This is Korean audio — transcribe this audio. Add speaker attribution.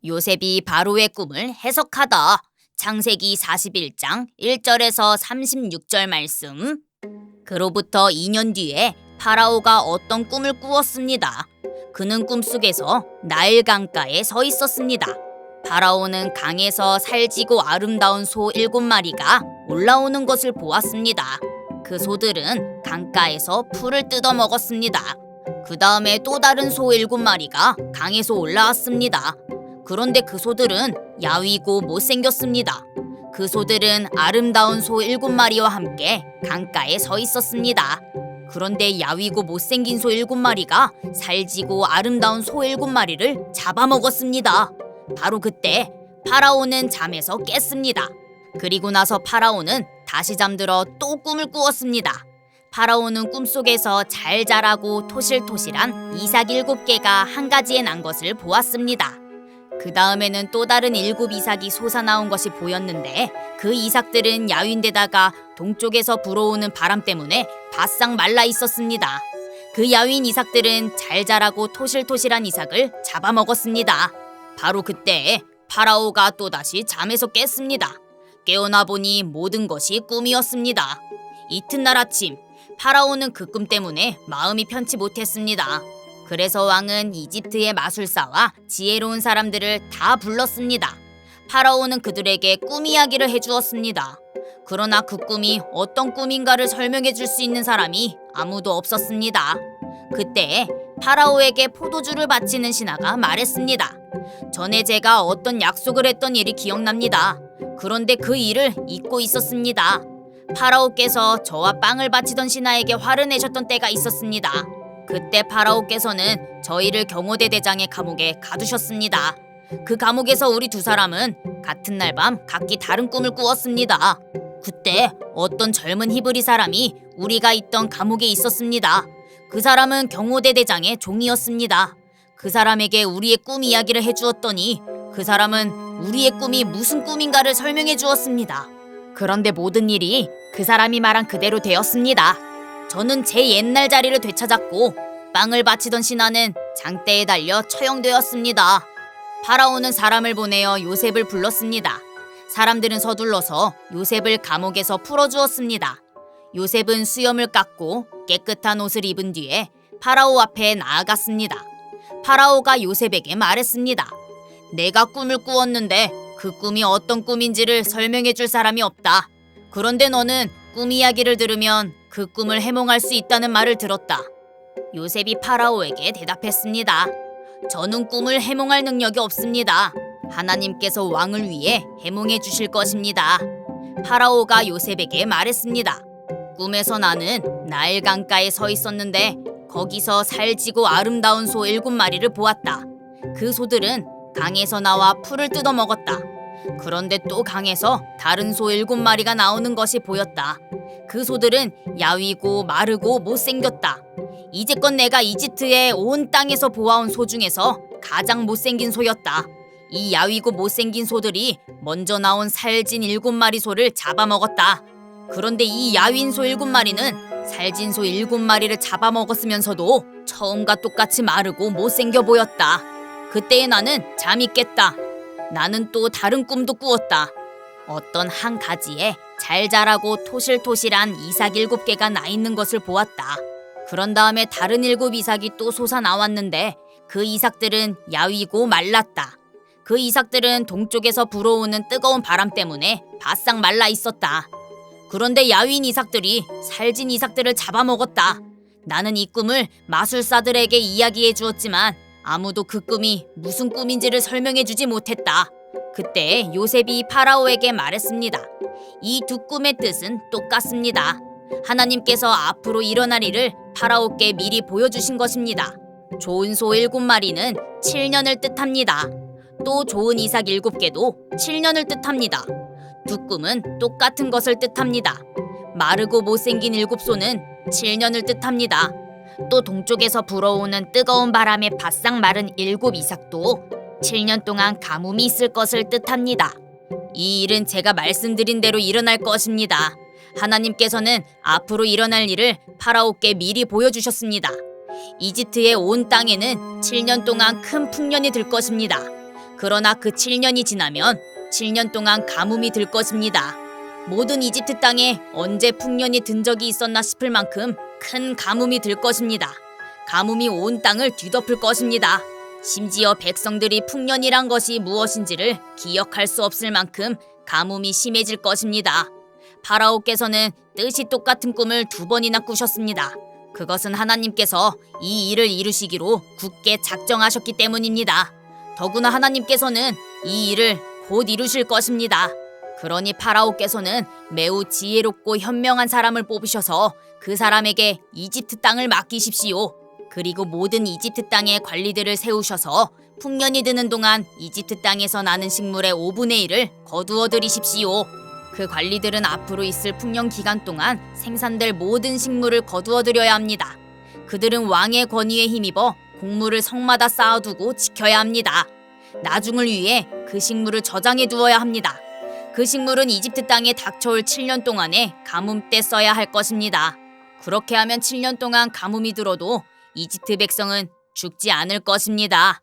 Speaker 1: 요셉이 바로의 꿈을 해석하다. 창세기 41장 1절에서 36절 말씀. 그로부터 2년 뒤에 파라오가 어떤 꿈을 꾸었습니다. 그는 꿈속에서 나일 강가에 서 있었습니다. 파라오는 강에서 살지고 아름다운 소 7마리가 올라오는 것을 보았습니다. 그 소들은 강가에서 풀을 뜯어 먹었습니다. 그 다음에 또 다른 소 7마리가 강에서 올라왔습니다. 그런데 그 소들은 야위고 못생겼습니다. 그 소들은 아름다운 소 7마리와 함께 강가에 서 있었습니다. 그런데 야위고 못생긴 소 7마리가 살지고 아름다운 소 7마리를 잡아먹었습니다. 바로 그때 파라오는 잠에서 깼습니다. 그리고 나서 파라오는 다시 잠들어 또 꿈을 꾸었습니다. 파라오는 꿈속에서 잘 자라고 토실토실한 이삭 7개가 한 가지에 난 것을 보았습니다. 그 다음에는 또 다른 7 이삭이 솟아나온 것이 보였는데 그 이삭들은 야윈데다가 동쪽에서 불어오는 바람 때문에 바싹 말라 있었습니다. 그 야윈 이삭들은 잘 자라고 토실토실한 이삭을 잡아먹었습니다. 바로 그때 파라오가 또다시 잠에서 깼습니다. 깨어나 보니 모든 것이 꿈이었습니다. 이튿날 아침 파라오는 그 꿈 때문에 마음이 편치 못했습니다. 그래서 왕은 이집트의 마술사와 지혜로운 사람들을 다 불렀습니다. 파라오는 그들에게 꿈 이야기를 해주었습니다. 그러나 그 꿈이 어떤 꿈인가를 설명해 줄 수 있는 사람이 아무도 없었습니다. 그때 파라오에게 포도주를 바치는 신하가 말했습니다. 전에 제가 어떤 약속을 했던 일이 기억납니다. 그런데 그 일을 잊고 있었습니다. 파라오께서 저와 빵을 바치던 신하에게 화를 내셨던 때가 있었습니다. 그때 파라오께서는 저희를 경호대 대장의 감옥에 가두셨습니다. 그 감옥에서 우리 두 사람은 같은 날 밤 각기 다른 꿈을 꾸었습니다. 그때 어떤 젊은 히브리 사람이 우리가 있던 감옥에 있었습니다. 그 사람은 경호대 대장의 종이었습니다. 그 사람에게 우리의 꿈 이야기를 해주었더니 그 사람은 우리의 꿈이 무슨 꿈인가를 설명해 주었습니다. 그런데 모든 일이 그 사람이 말한 그대로 되었습니다. 저는 제 옛날 자리를 되찾았고 빵을 바치던 신하는 장대에 달려 처형되었습니다. 파라오는 사람을 보내어 요셉을 불렀습니다. 사람들은 서둘러서 요셉을 감옥에서 풀어주었습니다. 요셉은 수염을 깎고 깨끗한 옷을 입은 뒤에 파라오 앞에 나아갔습니다. 파라오가 요셉에게 말했습니다. 내가 꿈을 꾸었는데 그 꿈이 어떤 꿈인지를 설명해 줄 사람이 없다. 그런데 너는 꿈 이야기를 들으면 그 꿈을 해몽할 수 있다는 말을 들었다. 요셉이 파라오에게 대답했습니다. 저는 꿈을 해몽할 능력이 없습니다. 하나님께서 왕을 위해 해몽해 주실 것입니다. 파라오가 요셉에게 말했습니다. 꿈에서 나는 나일 강가에 서 있었는데 거기서 살지고 아름다운 소 7마리를 보았다. 그 소들은 강에서 나와 풀을 뜯어 먹었다. 그런데 또 강에서 다른 소 7마리가 나오는 것이 보였다. 그 소들은 야위고 마르고 못생겼다. 이제껏 내가 이집트의 온 땅에서 보아온 소 중에서 가장 못생긴 소였다. 이 야위고 못생긴 소들이 먼저 나온 살진 7마리 소를 잡아먹었다. 그런데 이 야윈 소 7마리는 살진 소 7마리를 잡아먹었으면서도 처음과 똑같이 마르고 못생겨 보였다. 그때의 나는 잠이 깼다. 나는 또 다른 꿈도 꾸었다. 어떤 한 가지에 잘 자라고 토실토실한 이삭 7개가 나 있는 것을 보았다. 그런 다음에 다른 7 이삭이 또 솟아나왔는데 그 이삭들은 야위고 말랐다. 그 이삭들은 동쪽에서 불어오는 뜨거운 바람 때문에 바싹 말라 있었다. 그런데 야윈 이삭들이 살진 이삭들을 잡아먹었다. 나는 이 꿈을 마술사들에게 이야기해 주었지만 아무도 그 꿈이 무슨 꿈인지를 설명해 주지 못했다. 그때 요셉이 파라오에게 말했습니다. 이 두 꿈의 뜻은 똑같습니다. 하나님께서 앞으로 일어날 일을 파라오께 미리 보여주신 것입니다. 좋은 소 7마리는 7년을 뜻합니다. 또 좋은 이삭 7개도 7년을 뜻합니다. 두 꿈은 똑같은 것을 뜻합니다. 마르고 못생긴 7소는 7년을 뜻합니다. 또 동쪽에서 불어오는 뜨거운 바람에 바싹 마른 7 이삭도 7년 동안 가뭄이 있을 것을 뜻합니다. 이 일은 제가 말씀드린 대로 일어날 것입니다. 하나님께서는 앞으로 일어날 일을 파라오께 미리 보여주셨습니다. 이집트의 온 땅에는 7년 동안 큰 풍년이 들 것입니다. 그러나 그 7년이 지나면 7년 동안 가뭄이 들 것입니다. 모든 이집트 땅에 언제 풍년이 든 적이 있었나 싶을 만큼 큰 가뭄이 들 것입니다. 가뭄이 온 땅을 뒤덮을 것입니다. 심지어 백성들이 풍년이란 것이 무엇인지를 기억할 수 없을 만큼 가뭄이 심해질 것입니다. 파라오께서는 뜻이 똑같은 꿈을 2번이나 꾸셨습니다. 그것은 하나님께서 이 일을 이루시기로 굳게 작정하셨기 때문입니다. 더구나 하나님께서는 이 일을 곧 이루실 것입니다. 그러니 파라오께서는 매우 지혜롭고 현명한 사람을 뽑으셔서 그 사람에게 이집트 땅을 맡기십시오. 그리고 모든 이집트 땅의 관리들을 세우셔서 풍년이 드는 동안 이집트 땅에서 나는 식물의 5분의 1을 거두어 들이십시오. 그 관리들은 앞으로 있을 풍년 기간 동안 생산될 모든 식물을 거두어 들여야 합니다. 그들은 왕의 권위에 힘입어 곡물을 성마다 쌓아두고 지켜야 합니다. 나중을 위해 그 식물을 저장해 두어야 합니다. 그 식물은 이집트 땅에 닥쳐올 7년 동안에 가뭄 때 써야 할 것입니다. 그렇게 하면 7년 동안 가뭄이 들어도 이집트 백성은 죽지 않을 것입니다.